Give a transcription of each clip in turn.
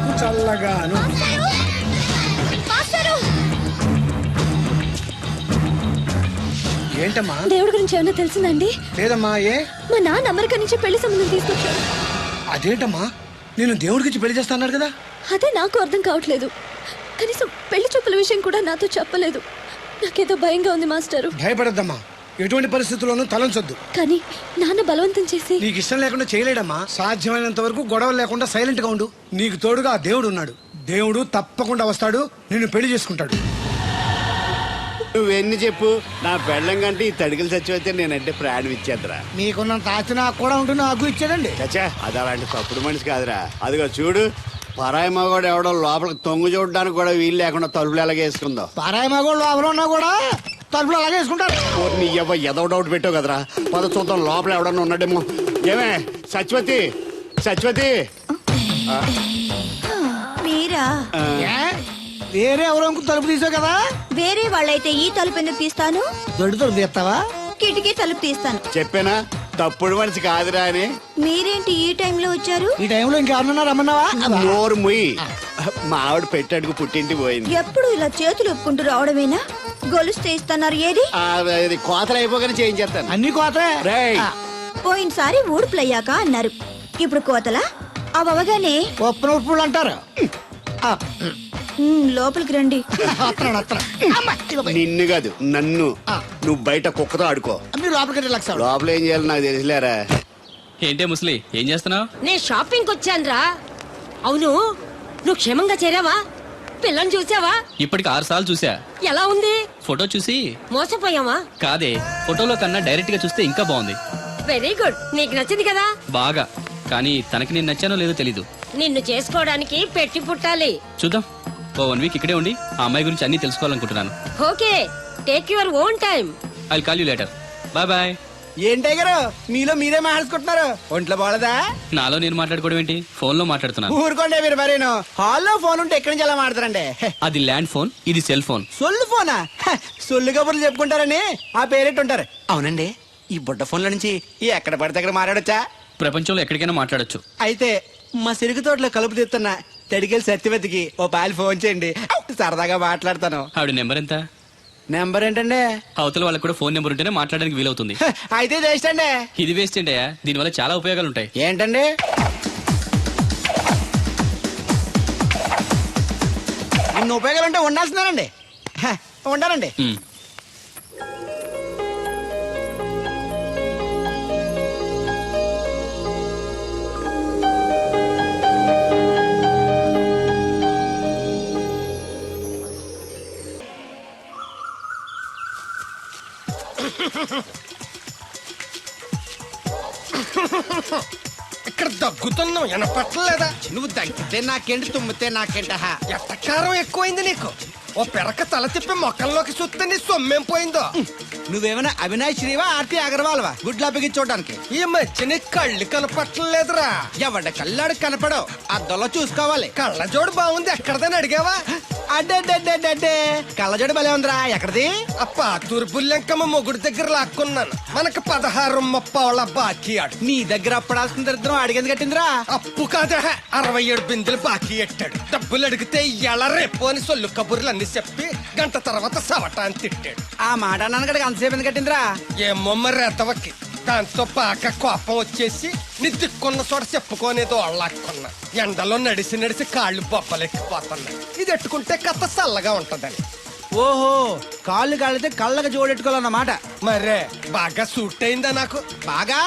బ్రతుకు చల్లగాను. ఏంటమ్మా? దేవుడి గురించి ఏమైనా తెలిసిందండి? లేదమ్మా. ఏ? మా నాన్న అమెరికా నుంచి పెళ్లి సంబంధం తీసుకొచ్చాడు. అదేంటమ్మా, నేను దేవుడి గురించి పెళ్లి చేస్తాను కదా? అదే నాకు అర్థం కావట్లేదు. కనీసం పెళ్లి చూపుల విషయం కూడా నాతో చెప్పలేదు. నాకేదో భయంగా ఉంది మాస్టారు. భయపడద్దమ్మా, ఎటువంటి పరిస్థితుల్లోనూ తలంచొద్దు. కానీ నాన్న బలవంతం చేసి నీకు ఇష్టం లేకుండా చేయలేడమ్మా. సాధ్యమైనంత వరకు గొడవలు లేకుండా సైలెంట్ గా ఉండు. నీకు తోడుగా ఆ దేవుడు ఉన్నాడు. దేవుడు తప్పకుండా వస్తాడు, నిన్ను పెళ్లి చేసుకుంటాడు. నువ్వెన్ని చెప్పు, నా పెళ్ళం కంటే ఈ తడికలు చచ్చిపోతే నేనంటే ప్రాణం ఇచ్చేద్దరా. మీకున్నంత ఆస్తి నాకు కూడా ఉంటుంది, నాకు ఇచ్చాడండి. చచ్చా, అది అలాంటి తప్పుడు మనిషి కాదురా. అదిగో చూడు, పరాయి మగవాడు ఎవడో లోపలికి తొంగు చూడడానికి కూడా వీలు లేకుండా తలుపులు ఎలాగ వేసుకుందో. పారాయి మగోళ్ళు లోపల ఉన్నా కూడా తలుపులు అలాగే వేసుకుంటారు. నీ ఏదో డౌట్ పెట్టావు కదరా. పద చూద్దాం లోపల ఎవడన్నా ఉన్నాడేమో. ఏమే సత్యవతి, సత్యవతి. మీరా? వేరే ఎవరో తలుపు తీసావు కదా. వేరే వాళ్ళైతే ఈ తలుపు ఎందుకు తీస్తాను? దొడ్డు తలుపు తీస్తావా? కిటికీ తలుపు తీస్తాను. చెప్పానా తప్పుడు మనిషి కాదురా అని. మీరేంటి ఈ టైంలో వచ్చారు? ఈ టైంలో ఇంకెవరన్నా రమ్మన్నావా? నోరు ముయ్యి. మా ఆవిడ పెట్టడుకు పుట్టింటి పోయింది. ఎప్పుడు ఇలా చేతులు ఒప్పుకుంటూ రావడమేనా? గొలుస్తే ఇస్తున్నారు ఏది? అది కోతలు అయిపోగానే చేయించేస్తాను. అన్ని కోతే. రేయ్, పోయినసారి ఊడుపులయ్యాక అన్నారు, ఇప్పుడు కోతలా? అవగానే ఉప్పున ఉప్పులు అంటారు. లోపలికి రండి. నిన్ను కాదు నన్ను. నువ్వు బయట కుక్కతో ఆడుకో. మీరు లోపలికి రిలాక్స్ అవ్వండి. లోపల ఏం చేయాలి నాకు తెలిసిలేరా. ఏంటే ముసలి, ఏం చేస్తున్నావు? నేను షాపింగ్ వచ్చానురా. అవును, నువ్వు క్షేమంగా చేరావా? పిల్లని చూసావా? ఇప్పటికి 6 సార్లు చూసా. ఎలా ఉంది? ఫోటో చూసి మోసపోయావా? కాదే, ఫోటోలో కన్నా డైరెక్ట్ గా చూస్తే ఇంకా బాగుంది. వెరీ గుడ్, నీకు నచ్చింది కదా? బాగా. కానీ తనకి నేను నచ్చానో లేదో తెలీదు. నిన్ను చేసుకోవడానికి పెట్టి పుట్టాలి. చూద్దాం. ఓ 1 వీక్ ఇక్కడే ఉండి ఆ అమ్మాయి గురించి అన్ని తెలుసుకోవాలనుకుంటున్నాను. Okay, take your own time. I call you later. Bye bye. ఏంటే గారు మీలో మీరే మాట్లాడుకుంటున్నారు? ఒంట్లో బాగలదా? నాలో నేను మాట్లాడుకోవడం ఏంటి? ఫోన్ లో మాట్లాడుతున్నాను. ఊరుకోండి మీరు మరేను. హాల్లో ఫోన్ ఉంటే ఎక్కడి నుంచి ఎలా మాట్లాడతారండి? అది ల్యాండ్ ఫోన్, ఇది సెల్ ఫోన్. సొల్లు ఫోనా? సొల్లు కబుర్లు చెప్పుకుంటారని ఆ పేరెట్ ఉంటారు. అవునండి, ఈ బుడ్డ ఫోన్ల నుంచి ఎక్కడ పడితే అక్కడ మాట్లాడొచ్చా? ప్రపంచంలో ఎక్కడికైనా మాట్లాడొచ్చు. అయితే మా సిరుగు తోటలో కలుపు తీస్తున్న తడికెళ్ళి సత్యవతికి ఓ పాలు ఫోన్ చేయండి, సరదాగా మాట్లాడతాను. ఆవిడ నెంబర్ ఎంత? నెంబర్ ఏంటండి? అవతల వాళ్ళకి కూడా ఫోన్ నెంబర్ ఉంటేనే మాట్లాడడానికి వీలవుతుంది. అయితే చేస్తండి. ఇది వేస్ట్ ఏంటయ్యా, దీనివల్ల చాలా ఉపయోగాలు ఉంటాయి. ఏంటండి? ఇన్ని ఉపయోగాలు ఉంటే ఉండాల్సిందేనండి. ఉండాలండి. ఇక్కడ దగ్గుతున్నావు, వినపట్టలేదా? నువ్వు తగ్గితే నాకేంటి, తుమ్మితే నాకేంట? ఎట్టకారం ఎక్కువైంది నీకు. ఓ పెరక తల తిప్పి మొక్కల్లోకి చూస్తే నీ సొమ్మేం పోయిందో. నువ్వేమైనా అవినాష్ శ్రీవా, ఆర్తి అగర్వాల్వా గుడ్లా చూడడానికి? ఈ మధ్య నీ కళ్ళు కనపట్టలేదురా. ఎవడ కళ్ళాడు కనపడవు, అద్దంలో చూసుకోవాలి. కళ్ళజోడు బాగుంది, ఎక్కడదని అడిగావా? అడ్డే కళ్ళజోడు భలే ఉందిరా. ఎక్కడిది? అప్ప తూర్పుల్లెంకమ్మ మొగుడు దగ్గర లాక్కున్నాను. మనకు 16 బాకీ ఆడు. నీ దగ్గర అప్పడాల్సిన దరిద్రం అడిగింది కట్టిందిరా. అప్పు కాదా, 67 బిందెలు బాకీ ఎట్టాడు. డబ్బులు అడిగితే ఎలా రేపు అని సొల్లు కబుర్లు అన్ని చెప్పి గంట తర్వాత సవటాన్ని తిట్టాడు. ఆ మాట అన్నాను అంతసేపు ఎందుకు కట్టిందిరా? ఏమో మరి ఎతవకి. దాంతో బాగా కోపం వచ్చేసి నీ దిక్కున్న చోట చెప్పుకోనేదో అళ్ళాక్కున్నా. ఎండలో నడిసి కాళ్ళు బొబ్బలెక్కిపోతున్నాయి. ఇది ఎట్టుకుంటే కథ చల్లగా ఉంటదని. ఓహో, కాళ్ళు కాళ్ళైతే కళ్ళకి జోడెట్టుకోవాలన్నమాట. మరే బాగా సూట్ అయిందా నాకు? బాగా.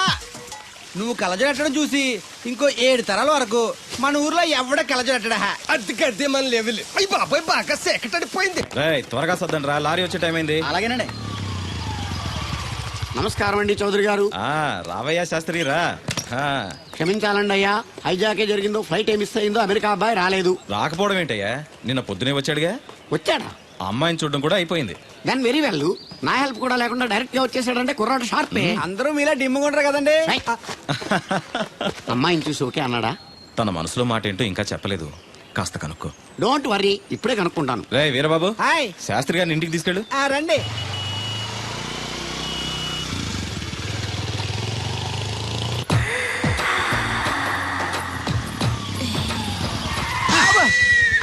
నువ్వు కళ్ళజోడెట్టడం చూసి ఇంకో 7 తరాల వరకు మన ఊర్లో ఎవడ కళ్ళజోడెట్టడా? అది గడ్డి మన లెవెల్. అయ్యి బాబాయ్, బాగా సేకటడిపోయింది. త్వరగా సర్దండి రా, లారీ వచ్చే టైం అయింది. అలాగేనండి. నమస్కారం అండి చౌదరి గారు. రావయ్యా శాస్త్రి రా. క్షమించాలండి అయ్యా, హైజాకే జరిగిందో, ఫ్లైట్ ఏమి మిస్ అయిందో, అమెరికా అబ్బాయి రాలేదు. రాకపోవడం ఏంటయ్యా, నిన్న పొద్దునే వచ్చాడుగా. వచ్చాడా? అమ్మాయిని చూడడం కూడా అయిపోయింది. దాని వెరీ వెల్. నా హెల్ప్ కూడా లేకుండా డైరెక్ట్ గా వచ్చేసాడంటే కుర్రాడు షార్పే. అందరూ మీలా డిమ్ముకుంటారు కదండి. అమ్మాయిని చూసి ఓకే అన్నాడా? తన మనసులో మాట ఏంటో ఇంకా చెప్పలేదు, కాస్త కనుక్కో. డోంట్ వర్రీ, ఇప్పుడే కనుక్కుంటాను. రే వీరబాబు, హాయ్. శాస్త్రి గారిని ఇంటికి తీసుకెళ్ళు. రండి.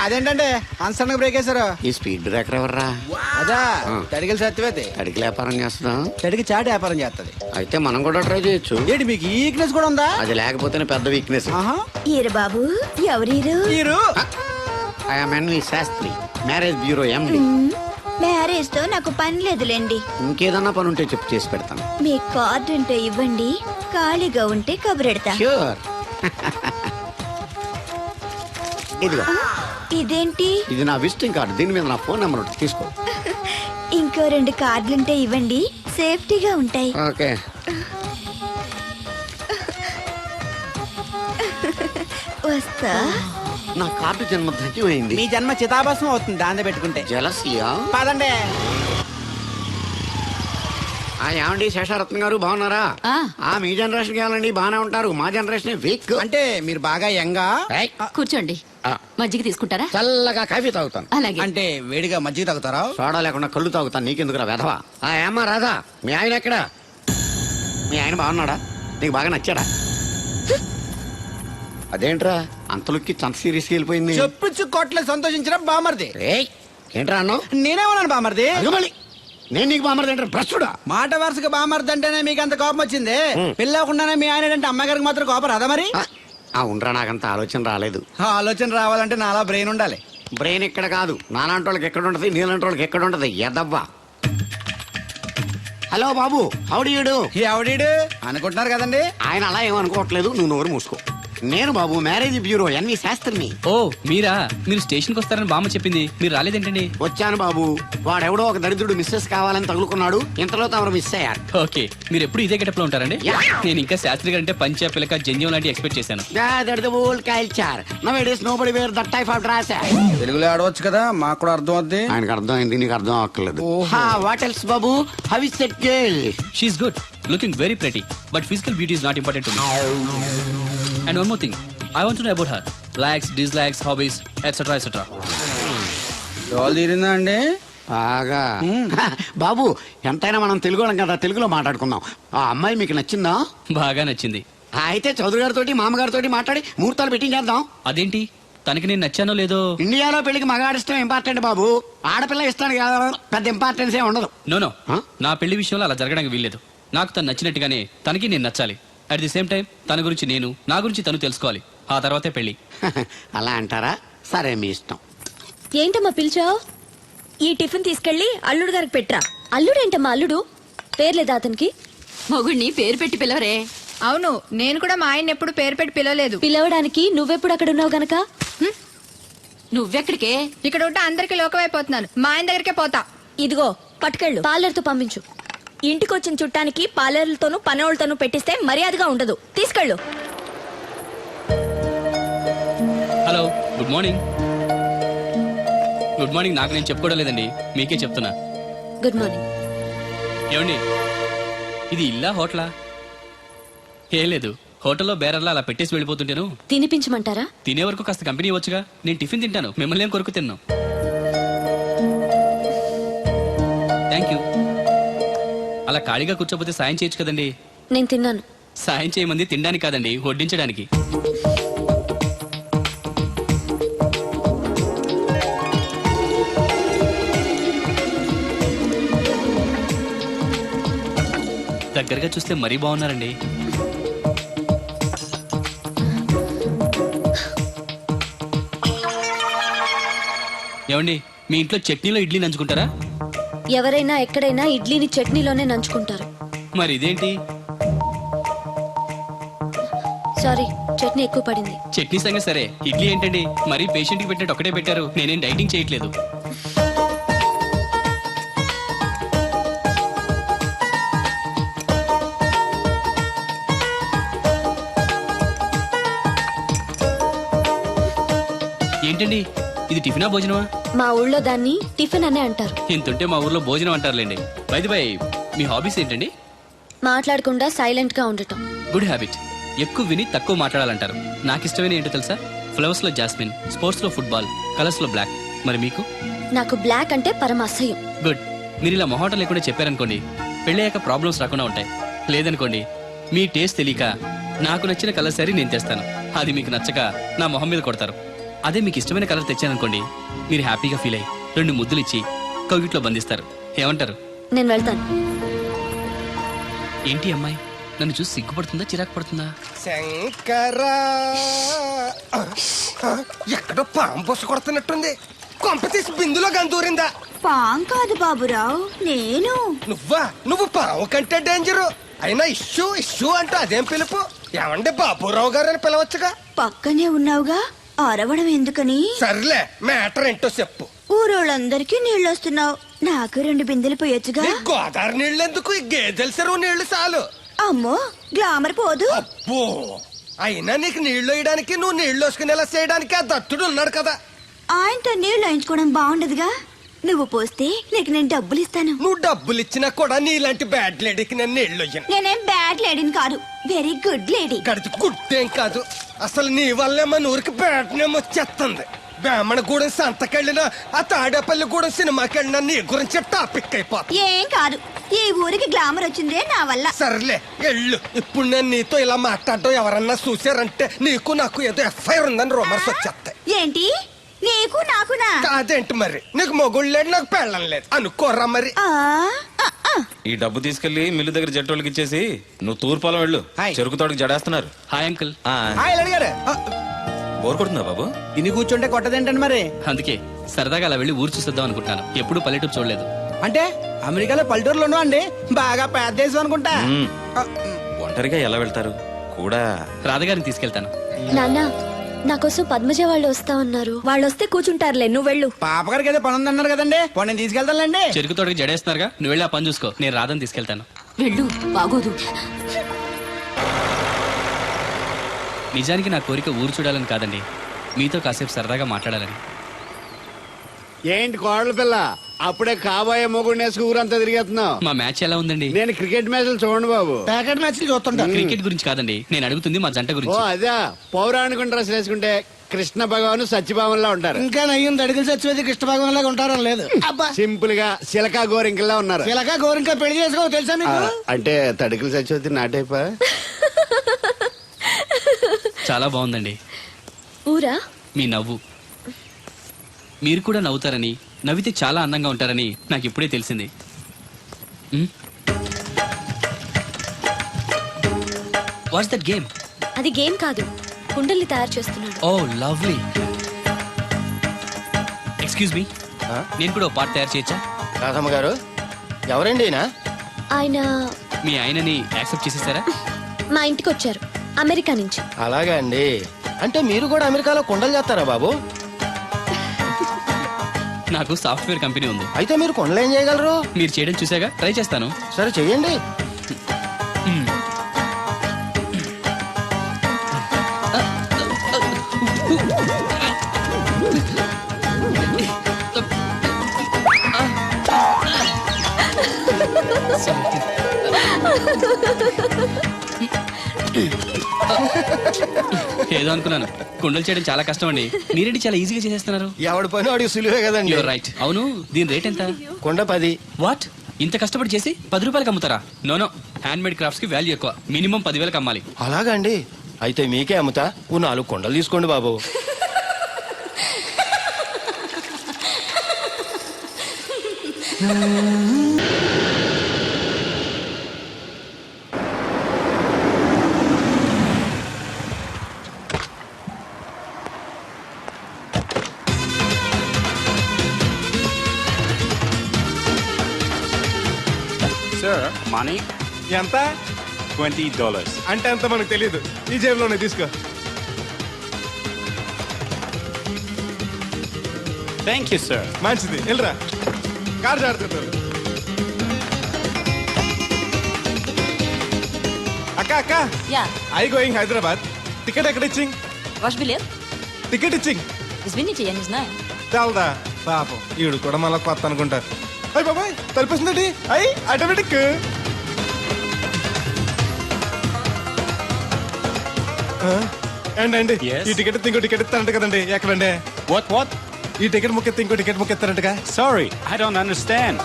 అదేంటంటే అన్సడన్ బ్రేక్ వేశారు. ఈ స్పీడ్ బ్రేకర్ ఎవర్రా? అదా తడికలు సత్యవేతి అడిగి వ్యాపారం చేస్తున్నాం. తడికి చాటి వ్యాపారం చేస్తది. అయితే మనం కూడా ట్రై చేయొచ్చు. ఏంటి మీకు ఈక్నెస్ కూడా ఉందా? అది లేకపోతేనే పెద్ద వీక్నెస్. ఆహా. ఈరు బాబు ఎవరీరు? మీరు I'm N V Sastri, marriage bureau MD. Marriage తో నాకు పని లేదులేండి. ఇంకేదన్నా పని ఉంటే చెప్పు, చేసి పెడతాను. మీ కార్డు ఉంటే ఇవ్వండి, ఖాళీగా ఉంటే కబురెడతా. ష్యూర్. ఇదిగో, ఇదేంటి? ఇది నా విజిటింగ్ కార్డు. దీని మీద నా ఫోన్ నెంబర్ ఉంటుంది, తీసుకో. ఇంకో 2 కార్డులుంటే ఇవ్వండి, సేఫ్టీగా ఉంటాయి. ఓకే. వస్తా. నా కార్డు జన్మ ధన్యమైంది. మీ జన్మ చితాభాసం అవుతుంది దాన్ని పెట్టుకుంటే. జలసియా? పదండి. ఏమండి శేషారత్న గారు, బాగున్నారా? మీ జనరేషన్ కావాలండి, బాగానే ఉంటారు. మా జనరేషన్ వీక్. అంటే మీరు బాగా యంగా. కూర్చోండి. మజ్జిగ తీసుకుంటారా? చల్లగా కాఫీ తాగుతాను. అలాగే. అంటే వేడిగా మజ్జిగ తాగుతారా? సోడా లేకుండా కళ్ళు తాగుతాను. నీకెందుకురా వెధవా? ఏమ్మా రాధా, మీ ఆయన ఎక్కడా? మీ ఆయన బాగున్నాడా? నీకు బాగా నచ్చాడా? అదేంట్రా అంతలోకి చంత సీరియస్కి వెళ్ళిపోయింది? చెప్పుచ్చు కొట్ల సంతోషించిన బామర్ది. ఏయ్, ఏంట్రా అన్నావు? నేనేమన్నాను బామర్ది? అదిగోమలి, నేను నీకు బామర్ది ఏంట్రా? ప్రస్తుడా మాట వరుసగా బామర్ది అంటేనే మీకు అంత కోపం వచ్చింది. పెళ్ళవకుండానే మీ ఆయన అంటే అమ్మగారికి మాత్రం కోపం రాదా మరి? ఉండరా, నాకంత ఆలోచన రాలేదు. ఆ ఆలోచన రావాలంటే నాలా బ్రెయిన్ ఉండాలి. బ్రెయిన్ ఇక్కడ కాదు, నాలాంటి వాళ్ళకి ఎక్కడ ఉంటది, నీలాంటి వాళ్ళకి ఎక్కడ ఉంటది? ఎదవ్వా. హలో బాబు, హౌ డు యు డు? ఎవడీడు అనుకుంటున్నారు కదండి. ఆయన అలా ఏమనుకోవట్లేదు, నువ్వు నోరు మూసుకో. నేను బాబు మ్యారేజ్ బ్యూరో ఎన్వి శాస్త్రిని. ఓ మీరా? మీరు స్టేషన్కి వస్తారని బామ్మ చెప్పింది, మీరు రాలేదేంటండి? వచ్చాను బాబు. వాడెవడో ఒక దరిద్రుడు మిస్సెస్ కావాలని తగులుకున్నాడు. ఇంతలో తమరు మిస్ అయ్యారు. ఓకే, మీరు ఎప్పుడు ఇదే గెటప్ లో ఉంటారండి? యా. నేను ఇంకా శాస్త్రి గారు అంటే పంచ పిలక జంజం లాంటి ఎక్స్పెక్ట్ చేశాను. తెలుగులో ఆడవచ్చు కదా, మాకు కూడా అర్థం అవుద్ది. ఆయనకు అర్థం అయింది, నీకు అర్థం అవ్వట్లేదు. వాట్ ఎల్స్ బాబు? How is that girl? She is good, looking very pretty, but physical beauty is not important to me. And one more thing, I want to know about her likes, dislikes, hobbies, etcetera etcetera. డోల్ తీరిందా అండి? బాగా. బాబు, ఎంతైనా మనం తెలుగు వాళ్ళం కదా, తెలుగులో మాట్లాడుకుందాం. ఆ అమ్మాయి మీకు నచ్చిందా? బాగా నచ్చింది. అయితే చౌదరి గారితో మామగారితో మాట్లాడి ముహూర్తాలు పెట్టించేద్దాం. అదేంటి, తనకి నేను నచ్చానో లేదో? ఇండియాలో పెళ్లికి మగాడి ఇష్టం ఇంపార్టెంట్ బాబు. ఆడపిల్ల ఇష్టానికి పెద్ద ఇంపార్టెన్స్ ఏ ఉండదు. నో నా పెళ్లి విషయంలో అలా జరగడానికి వీల్లేదు. నాకు తను నచ్చినట్టుగానే తనకి నేను నచ్చాలి. అట్ ది సేమ్ టైం తన గురించి నేను, నా గురించి తను తెలుసుకోవాలి. ఆ తర్వాతే పెళ్లి. అలా అంటారా? సరే, మీ ఇష్టం. ఏంటమ్మా పిలిచావు? ఈ టిఫిన్ తీసుకెళ్లి అల్లుడు గారికి పెట్టరా. అల్లుడేంటమ్మా అల్లుడు? పేర్లేదా అతనికి? మొగుడిని పేరు పెట్టి పిలవరే. అవును, నేను కూడా మా ఆయన ఎప్పుడు పేరు పెట్టి పిలవలేదు. పిలవడానికి నువ్వెప్పుడు అక్కడ ఉన్నావు గనక. నువ్వెక్కడికే? ఇక్కడ ఉంటే అందరికి లోకమైపోతున్నాను. మా ఆయన దగ్గరికే పోతా. ఇదిగో పట్టుకెళ్ళు. పార్లర్తో పంపించు. ఇంటికొచ్చిన చుట్టానికి పార్లర్లతోనూ పనోళ్ళతోనూ పెట్టిస్తే మర్యాదగా ఉండదు. తీసుకెళ్ళు. Hello, good morning. Good morning నాకు నేను చెప్పుకోవడం లేదండి, మీకే చెప్తున్నా. Good morning. ఏమండి, ఇది ఇల్లా హోటలా? ఏం లేదు, హోటల్లో బేరర్లా అలా పెట్టేసి వెళ్ళిపోతుంటాను. తినిపించమంటారా? తినే వరకు కాస్త కంపెనీ ఇవ్వచ్చుగా. నేను టిఫిన్ తింటాను, మిమ్మల్ని ఏం కొరకు తిన్నాను. Thank you. అలా ఖాళీగా కూర్చోపోతే సాయం చేయొచ్చు కదండి. నేను తిన్నాను. సాయం చేయమంది తినడానికి కాదండి, వడ్డించడానికి. దగ్గరగా చూస్తే మరీ బాగున్నారండి. ఏమండి, మీ ఇంట్లో చట్నీలో ఇడ్లీ నంచుకుంటారా? ఎవరైనా ఎక్కడైనా ఇడ్లీని చట్నీలోనే నంచుకుంటారు. మరి ఇదేంటి? సారీ, చట్నీ ఎక్కువ పడింది. చట్నీ సంగతి సరే, ఇడ్లీ ఏంటండి మరీ పేషెంట్ కి పెట్టినట్టు ఒకటే పెట్టారు. నేనేం డైటింగ్ చేయట్లేదు. ఏంటండి, ఇది టిఫినా భోజనమా? మా ఊళ్ళో దాన్ని టిఫిన్ అనే అంటారు. ఇంతుంటే మా ఊర్లో భోజనం అంటారులేండి. బై ది బై, మీ హాబీస్ ఏంటండి? మాట్లాడకుండా సైలెంట్ గా ఉండటం. Good habit. ఎక్కువ విని తక్కువ మాట్లాడాలంటారు. నాకు ఇష్టమైన ఏంటో తెలుసా? ఫ్లవర్స్ లో జాస్మిన్, స్పోర్ట్స్ లో ఫుట్బాల్, కలర్స్ లో బ్లాక్. మరి మీకు? నాకు బ్లాక్ అంటే పరమ అసహ్యం. గుడ్. మీరు ఇలా మొహోటం లేకుండా చెప్పారనుకోండి, పెళ్ళయ్యాక ప్రాబ్లమ్స్ రాకుండా ఉంటాయి. లేదనుకోండి, మీ టేస్ట్ తెలియక నాకు నచ్చిన కలర్ సారీ నేను తెస్తాను, అది మీకు నచ్చక నా మొహం మీద కొడతారు. అదే మీకు ఇష్టమైన కలర్ తెచ్చాననుకోండి, మీరు హ్యాపీగా ఫీల్ అయ్యి 2 ముద్దులు ఇచ్చి కౌగిట్లో బంధిస్తారు. ఏమంటారు? నేను వెళ్తాను. ఏంటి అమ్మాయి నన్ను చూసి సిగ్గుపడుతుందా, చిరాకు పడుతుందా? శంకరా ఎక్కడో పాము బొస కొడుతున్నట్టుంది. కొంప తీసి బిందులో గందూరిందా? పాం కాదు బాబురావు, నేను. నువ్వు పాము కంటే డేంజరు. అయినా ఇష్యూ అంటూ అదేం పిలుపు? ఏమండి బాబురావు గారు అని పిలవచ్చుగా. పక్కనే ఉన్నావుగా, అరవడం ఎందుకని? సర్లే, మ్యాటర్ ఏంటో చెప్పు. ఊరోళ్ళందరికీ నీళ్ళు వస్తున్నావు, నాకు 2 బిందెలు పోయొచ్చుగా. ఈ గోదావరి నీళ్ళు ఎందుకు? ఈ గేదెల చెరువు నీళ్లు చాలు. అమ్మో, గ్లామర్ పోదు. అబ్బో, అయినా నీకు నీళ్లు వేయడానికి, నువ్వు నీళ్లు వేసుకునేలా చేయడానికి ఆ దత్తుడు ఉన్నాడు కదా. ఆయనతో నీళ్లు వేయించుకోవడం బాగుండదుగా. నువ్వు పోస్తే నీకు నేను డబ్బులు ఇస్తాను. నువ్వు డబ్బులు ఇచ్చినా కూడా నీలాంటి బ్యాడ్ లేడీకి నేను నీళ్లు వేయను. నేనేం బ్యాడ్ లేడీని కాదు, వెరీ గుడ్ లేడీ. గడిచి గుడ్డేం కాదు. అసలు నీ వల్లే మన ఊరికి బ్యాడ్ నేమ్ వచ్చేస్తుంది. బ్రాహ్మణగూడెం సంతకెళ్ళినా, ఆ తాడేపల్లిగూడెం సినిమాకెళ్ళినా నీ గురించి టాపిక్ అయిపోతుంది. ఏం కాదు, ఈ ఊరికి గ్లామర్ వచ్చిందే నా వల్ల. సర్లే ఎళ్ళు. ఇప్పుడు నేను నీతో ఇలా మాట్లాడడం ఎవరన్నా చూసారంటే నీకు నాకు ఏదో ఎఫ్ఐఆర్ ఉందని రూమర్స్ వచ్చేస్తాయి. ఏంటి? నీకు నాకునా? కాదేంటి మరి? నీకు మొగుడు లేడు, నాకు పెళ్ళం లేదు అనుకోరా మరి. ఈ డబ్బు తీసుకెళ్లి మిల్లు దగ్గర జట్టోళ్ళకి ఇచ్చేసి నువ్వు తూర్పాలం వెళ్ళు. చెరుకు తోటకి జడేస్తున్నారు. Hi uncle. హాయ్ అడిగారు. బోర్ కొడుతుందా బాబు? ఇన్ని కూర్చుంటే కొట్టదేంటండి మరి? అందుకే సరదాగా అలా వెళ్ళి ఊరు చూసేద్దాం అనుకుంటాను. ఎప్పుడు పల్లెటూరు చూడలేదు. అంటే అమెరికాలో పల్లెటూరులోనూ అండి బాగా పెద్ద దేశం అనుకుంటా. మ్మ్. ఒంటరిగా ఎలా వెళ్తారు కూడా? రాధగారిని తీసుకెళ్తాను. నాన్న, నా కోసం పద్మజ వాళ్ళు వస్తా ఉన్నారు. వాళ్ళు వస్తే కూర్చుంటారులే, నువ్వు వెళ్ళు. పాపగారికి ఏదో పని ఉందన్నారు కదండి, పోనీ నేను తీసుకెళ్తానులేండి. చెరుకు తోటకి జడేస్తున్నారుగా, నువ్వు వెళ్ళి ఆ పని చూసుకో. నేను రాధని తీసుకెళ్తాను. వెళ్ళు, బాగోదు. నిజానికి నా కోరిక ఊరు చూడాలని కాదండి, మీతో కాసేపు సరదాగా మాట్లాడాలని. ఏంటి కోడల పిల్ల, అప్పుడే కాబోయే మొగుడు నేసుకు ఊరంతా తిరిగేస్తున్నావు? మా మ్యాచ్ ఎలా ఉందండి? నేను క్రికెట్ మ్యాచ్లు చూడండి బాబు. ప్యాకెట్ మ్యాచ్ చూస్తుంటా. క్రికెట్ గురించి కాదండి, నేను అడుగుతుంది మా జంట ఓ గురించి. అదే, పౌరాణిక డ్రెస్ వేసుకుంటే కృష్ణ భగవాన్ సత్యభావంలా ఉంటారు. ఇంకా నయ్యం అడిగిలు చచ్చిపోతే కృష్ణ భాగం లాగా ఉంటారని లేదు. అబ్బా, సింపుల్ గా సిలకా గోరింకల్లా ఉన్నారు. ఇలాగా గోరింకా పెళ్లి చేసుకో తెలుసా మీకు? అంటే తడికలు చచ్చిపోతే నాటైపా. చాలా బాగుందండి. ఊరా? మీ నవ్వు. మీరు కూడా నవ్వుతారని, నవ్వితే చాలా అందంగా ఉంటారని నాకు ఇప్పుడే తెలిసింది. What's that game? అది గేమ్ కాదు, కుండల్ని తయారు చేస్తున్నాడు. Oh lovely. ఎక్స్క్యూజ్ మీ, నేను కూడా పార్ట్ తయారు చేయొచ్చా? రాధమ్మ గారు, ఎవరండి? ఆయన మీ ఆయనని యాక్సెప్ట్ చేసేసారా? మా ఇంటికి వచ్చారు, అమెరికా నుంచి. అలాగా అండి. అంటే మీరు కూడా అమెరికాలో కొండలు చేస్తారా బాబు? నాకు సాఫ్ట్వేర్ కంపెనీ ఉంది. అయితే మీరు కొండలు ఏం చేయగలరు? మీరు చేయడం చూసాగా, ట్రై చేస్తాను. సరే చెయ్యండి. ఏదో అనుకున్నాను. కుండలు చేయడం చాలా కష్టం అండి, మీరేంటి చాలా ఈజీగా చేసేస్తున్నారు. ఎవడి పని వాడికి సులువే కదండి. You're right. అవును, దీని రేట్ ఎంత? కొండ 10. వాట్? ఇంత కష్టపడి చేసి 10 రూపాయలకి అమ్ముతారా? నోనో, హ్యాండ్ మేడ్ క్రాఫ్ట్స్ కి వాల్యూ ఎక్కువ. మినిమం 10,000కి అమ్మాలి. అలాగా అండి. అయితే మీకే అమ్ముతా. 4 కొండలు తీసుకోండి బాబు. మనీ ఎంత? $20. అంటే అంత మనకు తెలియదు. ఈ జేబులోనే తీసుకో. Thank you sir. మంచిది, వెళ్ళరా. కార్ జాడుతుంటారు. అక్క అక్క, ఐ గోయింగ్ హైదరాబాద్. టికెట్ ఎక్కడ ఇచ్చింగ్? టికెట్ ఇచ్చింగ్ చాలదా? పాపం ఈడు కూడా మళ్ళీ కొత్త అనుకుంటారు. అయ్యి బాబాయ్, తలిపేసిందండి. అయ్యి ఆటోమేటిక్. అండి ఈ టికెట్ ఇంకో టికెట్ ఇస్తారంట కదండి. ఎక్కడండి? What? ఈ టికెట్ ముక్కెత్తి ఇంకో టికెట్ ముక్కెత్తారంటగా. Sorry, I don't understand.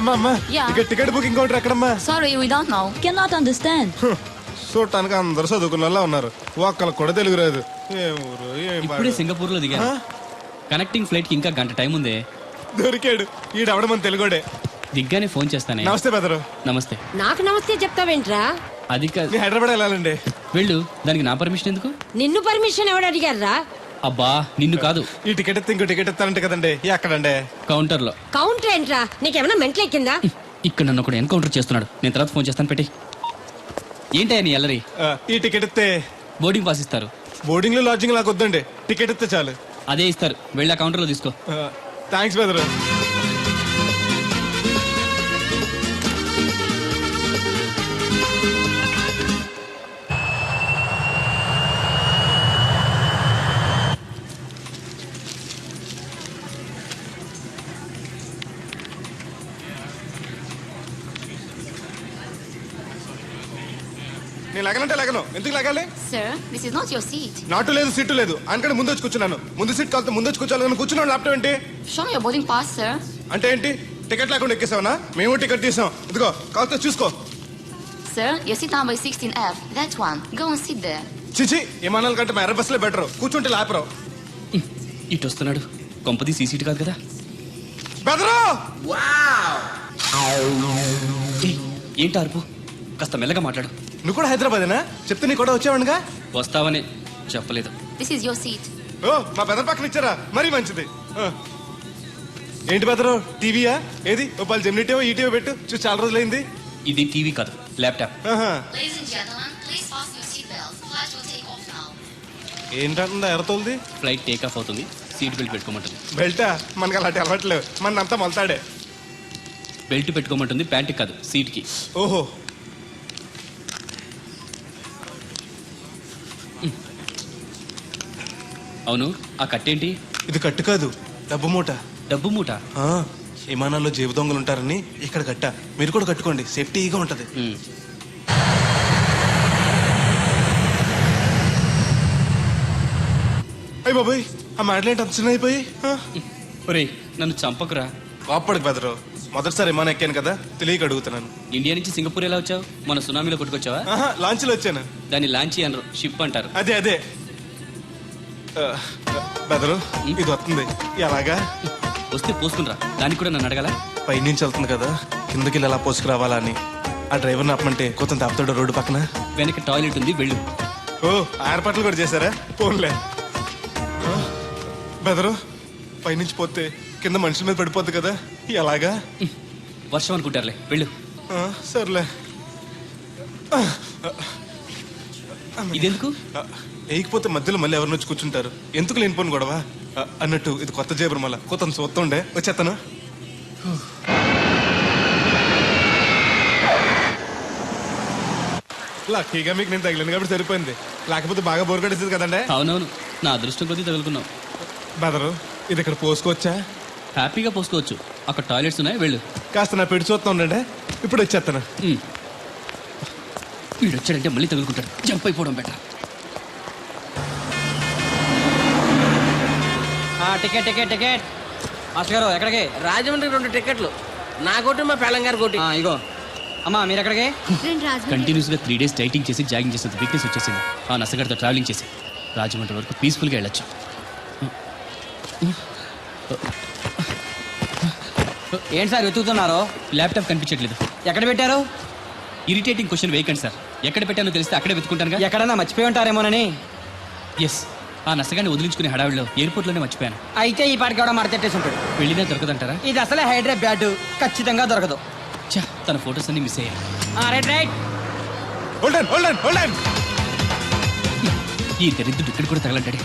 అమ్మా అమ్మా Yeah. ఇక టికెట్ బుకింగ్ కౌంటర్ ఎక్కడమ్మా? Sorry we don't know cannot understand. చూడటానికి అందరు చదువుకున్న వాళ్ళ ఉన్నారు, ఒక్కళ్ళకి కూడా తెలుగు రాదు. ఏం ఊరు, ఏం ఇప్పుడే పాడు. సింగపూర్ లో దిగా. కనెక్టింగ్ ఫ్లైట్ కి ఇంకా గంట టైం ఉంది. దొరికాడు ఈడవడం మన తెలుగుడే. దిగ్గానే ఫోన్ చేస్తానే. నమస్తే బెదరు. నమస్తే. నాకు నమస్తే చెప్తావేంట్రా? అది కాదు. మీ హైదరాబాద్ వెళ్ళాలండి. వెళ్ళు, దానికి నా పర్మిషన్ ఎందుకు? నిన్ను పర్మిషన్ ఎవడు అడిగారా? అబ్బా నిన్ను కాదు, ఈ టికెట్ ఎత్తే ఇంకో టికెట్ ఎత్తారంటే కదండి. ఎక్కడండి? కౌంటర్ లో. కౌంటర్ ఏంట్రా? నీకేమైనా మెంటల్ ఎక్కిందా? ఇక్కడ నన్ను ఒకడు ఎన్కౌంటర్ చేస్తున్నాడు. నేను తర్వాత ఫోన్ చేస్తాను, పెట్టి. ఏంటయ్యా నీ ఎల్లరి? ఈ టికెట్ ఎత్తే బోర్డింగ్ పాస్ ఇస్తారు. బోర్డింగ్ లో లాడ్జింగ్ నాకు వద్దండి, టికెట్ ఎత్తే చాలు. అదే ఇస్తారు, వెళ్ళి ఆ కౌంటర్ లో తీసుకో. థ్యాంక్స్ బెదరు. నేను లగనంటే లగను, ఎందుకు లగాలి? Sir, this is not your seat. నాటు లేదు, సీటు లేదు, అందుకని ముందు వచ్చి కూర్చున్నాను. ముందు సీట్ కాదు, ముందు వచ్చి కూర్చోాలని కూర్చున్నాను. ల్యాప్టాప్ ఏంటి Show me your boarding pass, sir. అంటే ఏంటి? టికెట్ లేకుండా ఎక్కేసావనా? మేము టికెట్ తీసాం, ఇదిగో కాస్త చూసుకో. Sir, your seat number is 16F. That one. Go and sit there. చిచి, విమానాల కంటే మా ఎర్ర బస్సులే బెటర్, కూర్చుంటే లాపరావు. ఇటు వస్తున్నాడు, కొంపది సీసీటీ కాదు కదా. బెదరు ఏయ్, ఏంటి అరుపు? కాస్త మెల్లగా మాట్లాడు. నువ్వు కూడా హైదరాబాదేనా? చెప్తే నీ కూడా వచ్చావనుగా. వస్తావని చెప్పలేదు. This is your seat. ఓ, మా బెదర్ పక్కన ఇచ్చారా? మరీ మంచిది. ఏంటి బెదరు, టీవీయా? ఏది ఓ పలు జెమినిటీవో ఈటీవో పెట్టు, చూసి చాలా రోజులైంది. ఇది టీవీ కాదు, laptop. Ladies and gentlemen, please fasten your seatbelts. Flight will take off now. ఏంటంటుందా ఎర్రతోంది? ఫ్లైట్ టేక్ ఆఫ్ అవుతుంది, సీట్ బెల్ట్ పెట్టుకోమంటుంది. బెల్టా? మనకి అలాంటి అలవాట్లేవు, మన అంతా మొలతాడే. బెల్ట్ పెట్టుకోమంటుంది, ప్యాంట్కి కాదు, సీట్కి. ఓహో, అవును, ఆ కట్టేంటి? ఇది కట్టు కాదు, డబ్బు మూట. డబ్బు మూట? విమానాల్లో జేబు దొంగలు ఉంటారని ఇక్కడ కట్ట. మీరు కూడా కట్టుకోండి, సేఫ్టీగా ఉంటది. అయ్యి బాబాయ్, ఆ మాటలేంటి అంత చిన్న అయిపోయి? ఒరేయ్, నన్ను చంపకురా. కోప్పడికి బెదరు, మొదటిసారి విమానం ఎక్కాను కదా, తెలియక అడుగుతున్నాను. ఇండియా నుంచి సింగపూర్ ఎలా వచ్చావు? మన సునామీలో కొట్టుకొచ్చావా? లాంచ్లో వచ్చాను. దాన్ని లాంచీ అనరు, షిప్ అంటారు. అదే అదే. బెదరు, ఇది వస్తుంది ఎలాగా? వస్తే పోసుకునిరా, దానికి కూడా నన్ను అడగాల? పైనుంచి వెళ్తుంది కదా, కిందకి ఎలా పోసుకురావాలా అని. ఆ డ్రైవర్ని ఆపమంటే కొంత ఆపుతాడు రోడ్డు పక్కన. వెనక టాయిలెట్ ఉంది, వెళ్ళు. ఓ, ఏర్పాట్లు కూడా చేశారా? పోన్లే. బెదరు, పైనుంచి పోతే కింద మనుషుల మీద పడిపోద్ది కదా, ఎలాగా? వర్షం అనుకుంటారులే, వెళ్ళు. సర్లే. ఇదెందుకు? వేయకపోతే మధ్యలో మళ్ళీ ఎవరిని వచ్చి కూర్చుంటారు, ఎందుకు లేనిపోను గొడవ అన్నట్టు. ఇది కొత్త జేబురు, మళ్ళా కొత్త చూస్తుండే వచ్చేస్తాను. లక్కీగా మీకు నేను తగిలింది కాబట్టి సరిపోయింది, లేకపోతే బాగా బోర్ కట్టేసింది కదండి. అవునవును, నా అదృష్టం కొద్దీ తగులుకున్నావు. బెదరు, ఇది ఇక్కడ పోసుకోవచ్చా? హ్యాపీగా పోసుకోవచ్చు, అక్కడ టాయిలెట్స్ ఉన్నాయి, వెళ్ళు. కాస్త నా పెట్టి చూస్తా ఉండండి, ఇప్పుడు వచ్చేస్తాను. వీడు వచ్చాడంటే మళ్ళీ తగులుకుంటాడు, జంప్ అయిపోవడం better. Ticket ticket ticket. Master గారు ఎక్కడికి? రాజమండ్రి 2 టికెట్లు, నా కోటి మా పెళ్ళం గారి కోటి. ఇగో అమ్మా, మీరు ఎక్కడికి? కంటిన్యూస్ గా 3 days డైటింగ్ చేసి జాగింగ్ చేసేంత వీక్నెస్ వచ్చేసింది. ఆ నసగడతో ట్రావెలింగ్ చేసి రాజమండ్రి వరకు పీస్ఫుల్గా వెళ్ళొచ్చు. ఏంటి సార్ వెతుకుతున్నారు? ల్యాప్టాప్ కనిపించట్లేదు. ఎక్కడ పెట్టారు? ఇరిటేటింగ్ క్వశ్చన్ వేయకండి సార్, ఎక్కడ పెట్టానో తెలిస్తే అక్కడే వెతుకుంటాను. ఎక్కడన్నా మర్చిపోయి ఉంటారేమోనని. ఎస్, ఆ నసగాన్ని వదిలించుకునే హడావిడిలో ఎయిర్పోర్ట్లోనే మర్చిపోయాను. అయితే ఈ పాటికి కూడా మడతెట్టేసి ఉంటాడు. వెళ్ళినా దొరకదంటారా? ఇది అసలే హైదరాబాద్, ఖచ్చితంగా దొరకదు. చా, తన ఫొటోస్ అన్ని మిస్ అయ్యాయి. Right right. ఈ దరిద్రుడు ఇక్కడ కూడా తగలంటాడే.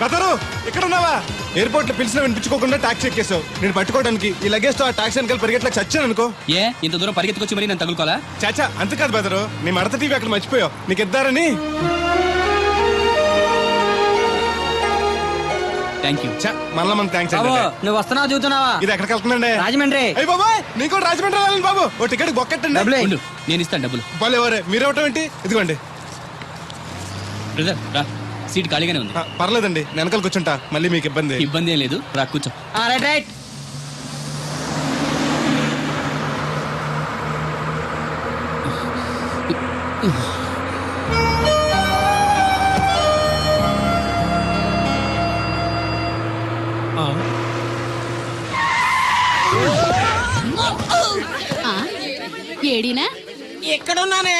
బెదరు, ఇక్కడ ఉన్నావా? ఎయిర్పోర్ట్ లో పిలిచినా వినిపించుకోకుండా టాక్సీ ఎక్కేసావు. నేను పట్టుకోవడానికి ఈ లగేజ్ తో ఆ టాక్సీ వెనకాల పరిగెట్లా చచ్చాను అనుకో. ఏ, ఇంత దూరం పరిగెత్తుకొచ్చి మరి నేను తగులుకోవాలా? చాచా, అంతకాదు బెదరు, నీ మడత టీవీ అక్కడ మర్చిపోయావు, నీకు ఇద్దారని. Thank you. మళ్ళా మనకు థ్యాంక్స్ అండి. నువ్వు వస్తున్నావా చూస్తున్నావా? ఇది ఎక్కడికి వెళ్తుందండి? రాజమండ్రి. అయ్యి బాబాయ్, నీకు కూడా రాజమండ్రి వెళ్ళాలి బాబు. ఓ టికెట్ బొక్కెట్టండి. ఉండు, నేను ఇస్తాను డబ్బులు. బాలే ఎవరే, మీరు ఇవ్వటం ఏంటి? ఇదిగోండి. బ్రదర్ రా, సీట్ ఖాళీగానే ఉంది. పర్లేదండి, నేను వెనకాల కూర్చుంటా, మళ్ళీ మీకు ఇబ్బంది. ఇబ్బంది ఏం లేదు, రా కూర్చో. Right right. ఏడీనా ఎక్కడున్నానే?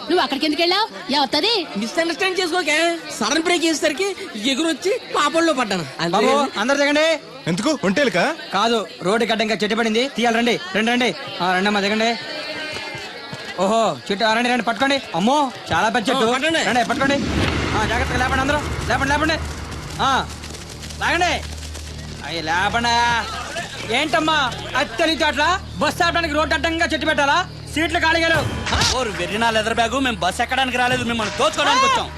నువ్వు అక్కడికి ఎందుకు వెళ్ళావు? ఎవత్తది? మిస్అండర్స్టాండ్ చేసుకోకే. సడన్ బ్రేక్ చేసేసరికి ఎగురొచ్చి పాపంలో పడ్డాను. బాబు అందరు దిగండి. ఎందుకు ఒంటేలుక? కాదు, రోడ్డు గడ్డ ఇంకా చెట్టు పడింది, తీయాలి. రండి రండి రండి. రండమ్మా దిగండి. ఓహో చెట్టు, రండి రండి పట్టుకోండి. అమ్మో చాలా పెద్ద చెట్టు. పట్టండి. రండి పట్టుకోండి. జాగ్రత్తగా లేపండి అందరూ. లేపండి లేపండి. లాగండి. అయ్యి లేపండి. ఏంటమ్మా అత్తలి చోట్ల బస్సు ఆపడానికి రోడ్డు అడ్డంగా చెట్టు పెట్టాలా? సీట్లు ఖాళీగా లేవు. వెర్రినా లెదర్ బ్యాగు, మేము బస్ ఎక్కడానికి రాలేదు, మిమ్మల్ని దోచుకోవడానికి వచ్చాం.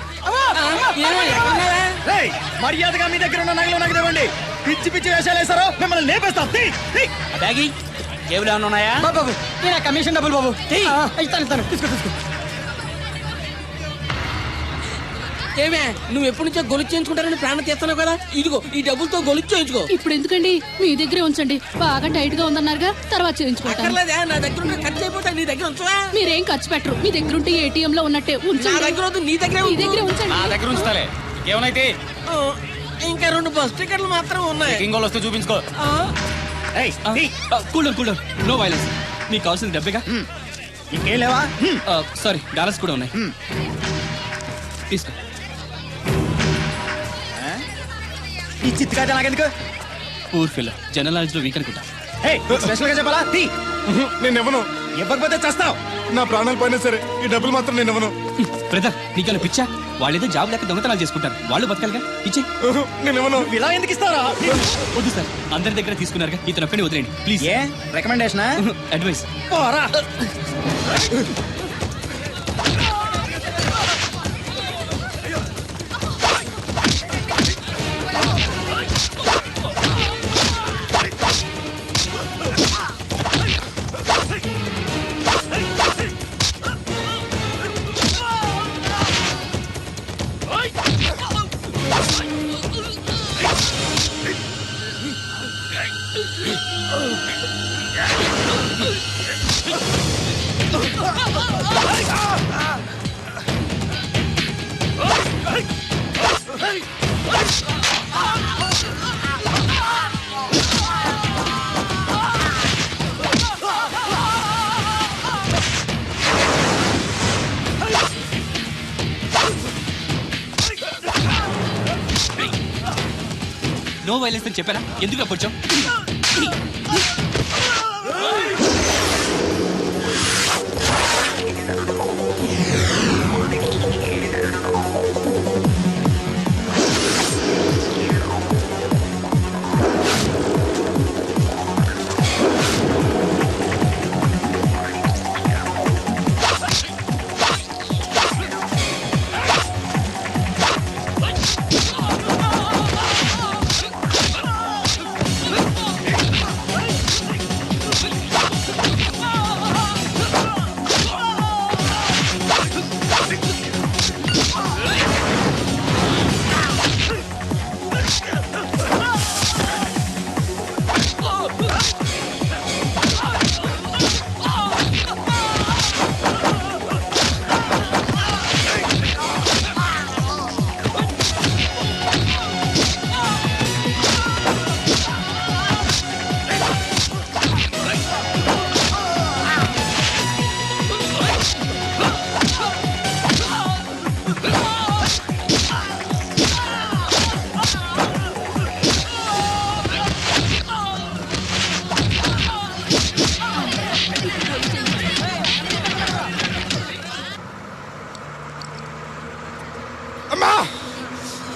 మర్యాదగా మీ దగ్గర ఉన్న నగలు నాకు ఇవ్వండి. పిచ్చి పిచ్చి వేషాలు వేసారో మిమ్మల్ని లేపేస్తాం. బ్యాగి జేబులు ఏమైనా ఉన్నాయా? బాబు నేను కమిషన్ డబ్బులు బాబు ఇస్తాను ఇస్తాను. తీసుకో తీసుకో. ఏమే నువ్వు ఎప్పటి నుంచో గొలుసు చేయించుకుంటారని ప్రాణం తీస్తున్నావు కదా, ఇదిగో ఈ డబ్బులతో గొలుసు చేయించుకో. ఇప్పుడు ఎందుకండి? మీ దగ్గరే ఉంచండి. బాగా టైట్ గా ఉందన్నారుగా, తర్వాత చేయించుకుంటాను. అక్కర్లేదే, నా దగ్గర ఉన్న ఖర్చు అయిపోతా, నీ దగ్గర ఉంచవా? మీరేం ఖర్చు పెట్టరు. మీ దగ్గర ఉంటే ఏటీఎం లో ఉన్నట్టే నా ఉంచండి. దగ్గర వద్దు, నీ దగ్గరే మీ ఉంచు. దగ్గరే ఉంచండి. నా దగ్గర ఉంచుతాలే. ఏమైతే ఇంకా 2 బస్ టికెట్లు మాత్రం ఉన్నాయి. ఇంకోళ్ళు వస్తే చూపించుకో. Cool cool, no violence. మీకు కావాల్సిన డబ్బేగా? ఇంకేం లేవా? సారీ, డాలర్స్ కూడా ఉన్నాయి. తీసుకో. ఈ చిత్తుకాయ నాకెందుకు? పూర్ ఫిల్, జనరల్ నాలెడ్జ్ లో వీక్ అనుకుంటా. స్పెషల్ గా చెప్పాలా? నేను ఇవ్వను. ఇవ్వకపోతే చేస్తావు. నా ప్రాణాలు పోయినా సరే ఈ డబ్బులు మాత్రం నేను ఇవ్వను. బ్రదర్, నీకన్నా పిచ్చా? వాళ్ళేదో జాబ్ లేక దొంగతనాలు చేసుకుంటారు, వాళ్ళు బతకాలిగా. ఇచ్చే. నేను ఇవ్వను. ఇలా ఎందుకు ఇస్తారా? వద్దు సార్, అందరి దగ్గర తీసుకున్నారుగా, ఇతను ఒక్కడే వదిలేండి ప్లీజ్. ఏ రికమెండేషనా? అడ్వైస్. పోరా. నో వైలెన్స్ అని చెప్పారా? ఎందుకు అప్పొచ్చాం?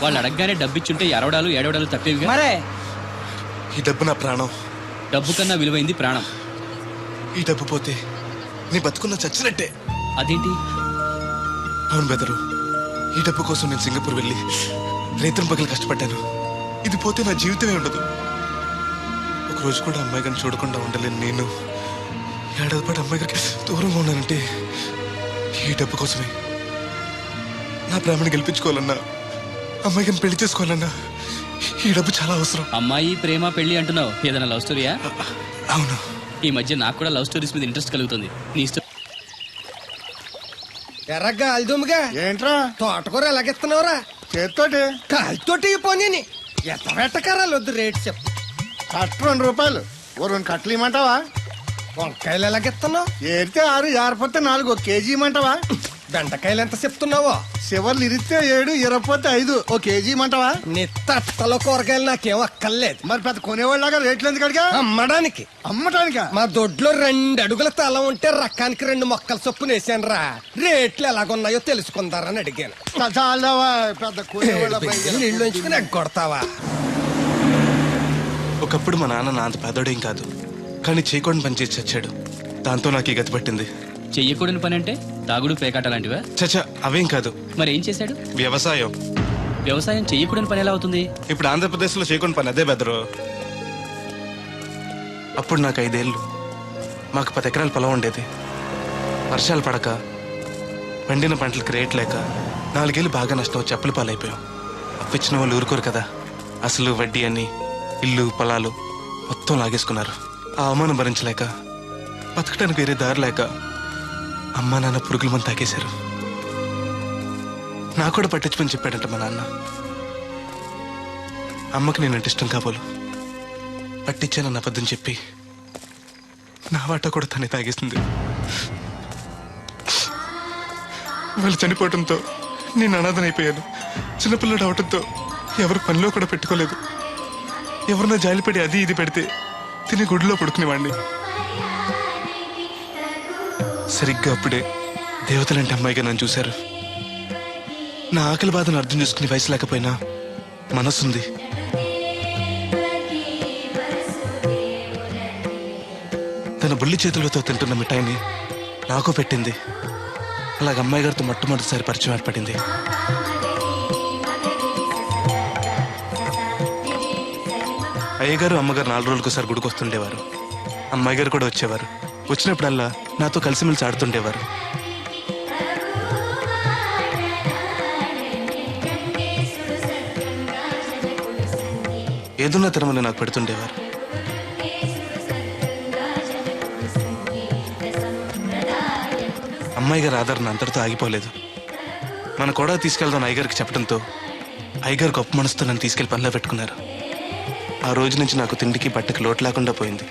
వాళ్ళు అడగగానే డబ్బిచ్చుంటే అరవడాలు ఏడవడాలు తప్పేవిగా. మరే ఈ డబ్బు నా ప్రాణం. డబ్బు కన్నా విలువైంది ప్రాణం. ఈ డబ్బు పోతే నీ బతుకున్న చచ్చినట్టే. అదేంటి? అవును బెదరు, ఈ డబ్బు కోసం నేను సింగపూర్ వెళ్ళి రైతుల పగలు కష్టపడ్డాను. ఇది పోతే నా జీవితమే ఉండదు. ఒక రోజు కూడా అమ్మాయి గారిని చూడకుండా ఉండలేను నేను. ఏడాది పాటు అమ్మాయి గారికి దూరంగా ఉన్నానంటే ఈ డబ్బు కోసమే. నా ప్రేమను గెలిపించుకోవాలన్నా, అమ్మాయి గారిని పెళ్లి చేసుకోవాలన్నా ఈ డబ్బు చాలా అవసరం. అమ్మాయి ప్రేమ పెళ్లి అంటున్నావు, ఏదైనా లవ్ స్టోరీయా? అవును. ఈ మధ్య నాకు కూడా లవ్ స్టోరీస్ మీద ఇంట్రెస్ట్ కలుగుతుంది. నీ ఇష్టం. ఎర్ర గాలి దుమ్ముగా ఏంట్రా తోటకూర ఎలాగెత్తున్నావురా? చేత్తోటి కాలితోటి పోనీ ఎత్తబెట్టకరాలు వద్దు రేటు చెప్పు. కట్ట 2 రూపాయలు ఓ 2 కట్టలు ఇమ్మంటావా? వంకాయలు ఎలాగెత్తున్నావు? ఏరితే 6, జారిపోతే 4, 1 కేజీ ఇమ్మంటావా? బెండకాయలు ఎంత చెప్తున్నావో? చివర్లు ఇరిస్తే 7, ఇరపోతే 5, 1 కేజీ ఇమ్మంటావా? నీ తట్టలో కూరగాయలు నాకేం అక్కర్లేదు. మరి పెద్ద కొనేవాళ్ళగా రేట్లు ఎందుకు అడిగా? అమ్మడానికి. అమ్మటానికా? మా దొడ్లో 2 అడుగుల తల ఉంటే రకానికి 2 మొక్కల చొప్పున వేసాను రా. రేట్లు ఎలాగున్నాయో తెలుసుకుందారని అడిగాను. చాలావా పెద్ద నీళ్ళు ఉంచుకుని ఎగ్గొడతావా? ఒకప్పుడు మా నాన్న అంత పెద్దోడేం కాదు, కానీ చేయకుండా పని చేసి చచ్చాడు. దాంతో నాకు ఈ గతి పట్టింది. చెయ్యకూడని పని అంటే తాగుడు పేకాట లాంటివా? చచ్చా, అవేం కాదు. మరి ఏం చేశాడు? వ్యవసాయం. వ్యవసాయం చెయ్యకూడని పని ఎలా అవుతుంది? ఇప్పుడు ఆంధ్రప్రదేశ్లో చేయకుండా పని అదే బెదరు. అప్పుడు నాకు 5 ఏళ్ళు. మాకు 10 ఎకరాల పొలం ఉండేది. వర్షాలు పడక, పండిన పంటలకు రేట్ లేక 4 ఏళ్ళు బాగా నష్టం వచ్చి అప్పుల పాలైపోయాం. అప్పిచ్చిన వాళ్ళు ఊరుకోరు కదా. అసలు వడ్డీ అని ఇల్లు పొలాలు మొత్తం లాగేసుకున్నారు. ఆ అవమానం భరించలేక, బతకడానికి వేరే దారి లేక అమ్మా నాన్న పురుగుల మంది తాగేశారు. నాకు కూడా పట్టించుకొని చెప్పాడంట మా నాన్న. అమ్మకి నేనంటే ఇష్టం కాబోలు పట్టించానన్న అబద్ధం చెప్పి నా వాటా కూడా తనే తాగేసింది. వాళ్ళు చనిపోవడంతో నేను అనాథనైపోయాను. చిన్నపిల్లడు అవటంతో ఎవరు పనిలో కూడా పెట్టుకోలేదు. ఎవరన్నా జాలిపడి అది ఇది పెడితే తిని గుడిలో పడుకునేవాడిని. సరిగ్గా అప్పుడే దేవతలంటే అమ్మాయిగా నన్ను చూశారు. నా ఆకలి బాధను అర్థం చేసుకునే వయసు లేకపోయినా మనసుంది. తన బుల్లి చేతులతో తింటున్న మిఠాయిని నాకు పెట్టింది. అలాగ అమ్మాయి గారితో మొట్టమొదటిసారి పరిచయం ఏర్పడింది. అయ్యగారు అమ్మగారు 4 రోజులకోసారి గుడికి వస్తుండేవారు. అమ్మాయి గారు కూడా వచ్చేవారు. వచ్చినప్పుడల్లా నాతో కలిసిమెలిసి ఆడుతుండేవారు. ఏదున్నా తినమని నాకు పెడుతుండేవారు. అమ్మాయి గారి ఆదరణ అంతటితో ఆగిపోలేదు. మన కూడా తీసుకెళ్దాం అయ్యగారికి చెప్పడంతో అయ్యగారు గొప్ప మనసుతో నన్ను తీసుకెళ్లి పనిలో పెట్టుకున్నారు. ఆ రోజు నుంచి నాకు తిండికి బట్టకి లోటు లేకుండా పోయింది.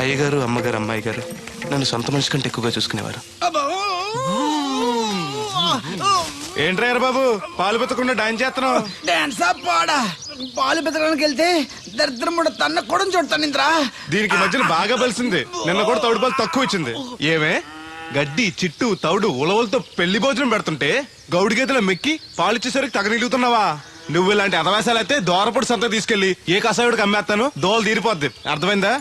అయ్యగారు అమ్మగారు అమ్మాయి గారు నన్ను సొంత మనిషి కంటే ఎక్కువగా చూసుకునేవారు. ఏంట్రా బాబు పాలు పెత్తకుండా డాన్స్ చేస్తున్నావు? డాన్స్ పాడా పాలు పెతడానికి వెళ్తే దరిద్రం కూడా తన్న కూడా చూడతాను ఇంద్రా. దీనికి మధ్యన బాగా బలిసింది. నిన్న కూడా తౌడు పాలు తక్కువ ఇచ్చింది. ఏమే గడ్డి చిట్టు తౌడు ఉలవలతో పెళ్లి భోజనం పెడుతుంటే గౌడి గేదెల మెక్కి పాలిచ్చేసరికి తగనిలుగుతున్నావా? నువ్వు ఇలాంటి అదవాసాలు అయితే దోరపొడి సంత తీసుకెళ్లి ఏ కసాయుడికి అమ్మేస్తాను, దోలు తీరిపోద్ది. అర్థమైందా?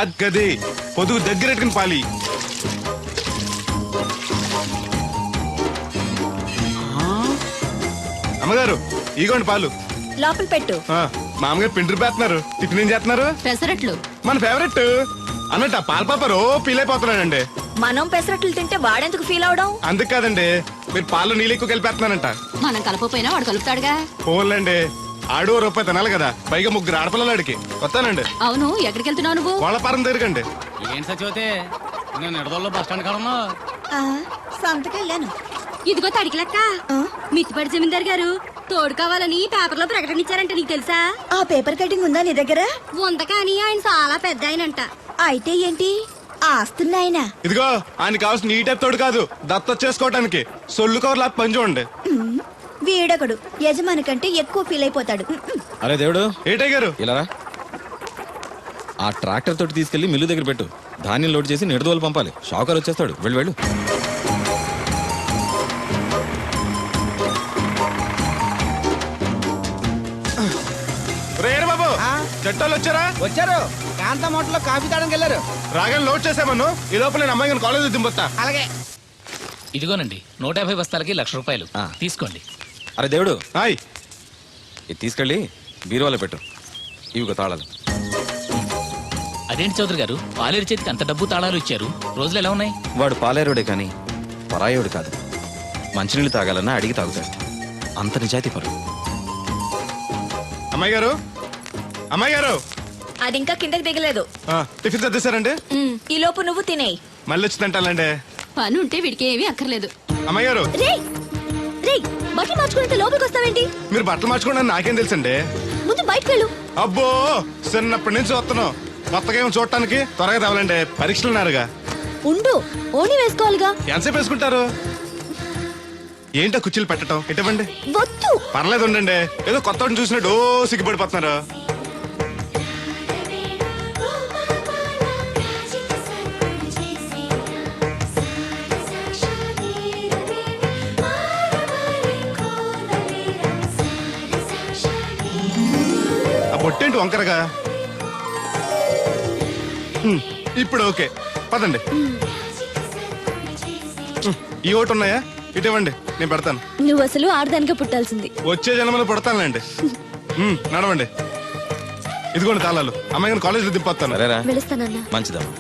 అది పొదుగు దగ్గరెట్టుకుని పాలి. అమ్మగారు ఇగోండి పాలు. లోపల పెట్టు. మామగారు పిండి పేస్తున్నారు. టిఫిన్ ఏం చేస్తున్నారు? పెసరట్లు. మన ఫేవరెట్ అన్నట్టు పాల పాప ఫీల్ అయిపోతున్నాడండి. మనం పెసరట్లు తింటే వాడెందుకు ఫీల్ అవడం? అందుకు కాదండి, మీరు పాలు నీళ్ళు ఎక్కువ కలిపేస్తున్నానంట. మనం కలపపోయినా వాడు కలుపుతాడుగా. ఫోన్లండి, ఆడు రూపాయి తినాలి కదా, పైగా 3 ఆడపిల్లలాడికి. వస్తానండి. అవును, ఎక్కడికి వెళ్తున్నావు నువ్వు? కోళ్ళపారం తిరగండి. ఏం సచివతే నేను నిడదల్లో బస్ స్టాండ్ కాడన్నా సంతకెళ్ళాను. ఇదిగో తడికిలక్క, మిత్తిపడి జమీందార్ గారు తోడు కావాలని పేపర్లో ప్రకటన ఇచ్చారంట. నీకు తెలుసా? ఆ పేపర్ కటింగ్ ఉందా నీ దగ్గర? ఉంది, కానీ ఆయన చాలా పెద్ద ఆయనంట. అయితే ఏంటి ఆస్తున్నాయన? ఇదిగో ఆయన కావాల్సిన ఈ టైప్ తోడు కాదు, దత్త చేసుకోవడానికి. సొల్లు కవర్లా పని చూడండి. వీడొకడు యజమాని కంటే ఎక్కువ ఫీల్ అయిపోతాడు. అరే దేవుడు, ఏటై గారు ఇలా ఆ ట్రాక్టర్ తోటి తీసుకెళ్లి మిల్లు దగ్గర పెట్టు. ధాన్యం లోడ్ చేసి నిడదోలు పంపాలి. షాకర్ వచ్చేస్తాడు. వెళ్ళు వెళ్ళు. బాబు చట్టాలు వచ్చారా? వచ్చారు. కాంతం హోటల్లో కాఫీ తాడానికి వెళ్ళారు. రాగానే లోడ్ చేసామను. ఈ లోపల నేను అమ్మాయి కాలేజ్ దింపొస్తా. అలాగే. ఇదిగోనండి 150 బస్తాలకి 1,00,000 రూపాయలు తీసుకోండి. అరే దేవుడు, హాయ్. ఇది తీసుకెళ్ళి బీరువాలో పెట్టు. ఇవిగో తాళాలు. అదేంటి చౌదరి గారు, పాలేరు చేతికి అంత డబ్బు తాళాలు ఇచ్చారు. రోజులు ఎలా ఉన్నాయి? వాడు పాలేరుడే కానీ పరాయోడు కాదు. మంచినీళ్ళు తాగాలన్నా అడిగి తాగుతాడు. అంత నిజాయితీ పరు. అమ్మాయి గారు, అమ్మాయి గారు, అది ఇంకా కిందకి దిగలేదు. టిఫిన్ తెచ్చేసారండి? ఈ లోపు నువ్వు తినేయి. మళ్ళీ వచ్చి తింటానండి. పని ఉంటే వీడికి ఏమీ అక్కర్లేదు. అమ్మాయి గారు రే రే బట్టలు మార్చుకుంటే లోపలికి వస్తావేంటి? మీరు బట్టలు మార్చుకోండి నాకేం తెలుసండి. ముందు బయటకు వెళ్ళు. అబ్బో చిన్నప్పటి నుంచి వస్తున్నాం, కొత్తగా ఏమో చూడటానికి త్వరగా తేవాలండి, పరీక్షలు ఉన్నారుగా. ఉండు, ఓణి వేసుకోవాలిగా. ఎంతసేపు వేసుకుంటారు? ఏంటో కుర్చీలు పెట్టడం, ఇటువంటి వద్దు. పర్లేదు ఉండండి, ఏదో కొత్త వాడిని చూసినట్టు ఓ సిగ్గుపడిపోతున్నారు. ఆ బొట్టేంటి వంకరగా? ఇప్పుడు ఓకే, పదండి. ఈ ఒకటి ఉన్నాయా? ఇటువంటి నేను పెడతాను. నువ్వు అసలు ఆడదానిగా పుట్టాల్సింది. వచ్చే జన్మలో పడతానులేండి. నడవండి. ఇదిగోండి తాళాలు. అమ్మాయి కాలేజీలో దింపొస్తాను. వెళుస్తానన్నా. మంచిదమ్మా.